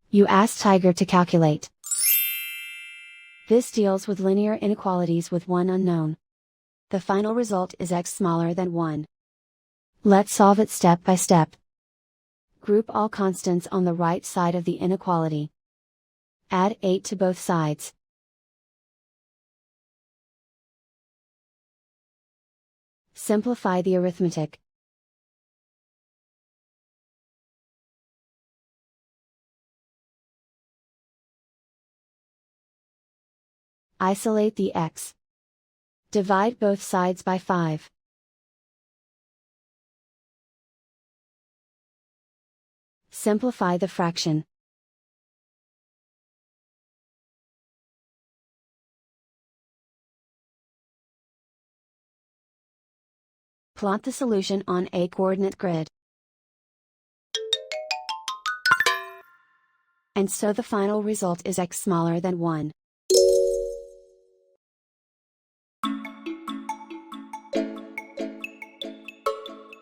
You ask Tiger to calculate. This deals with linear inequalities with one unknown. The final result is x smaller than 1. Let's solve it step by step. Group all constants on the right side of the inequality. Add 8 to both sides. Simplify the arithmetic. Isolate the x. Divide both sides by 5. Simplify the fraction. Plot the solution on a coordinate grid. And so the final result is x smaller than 1.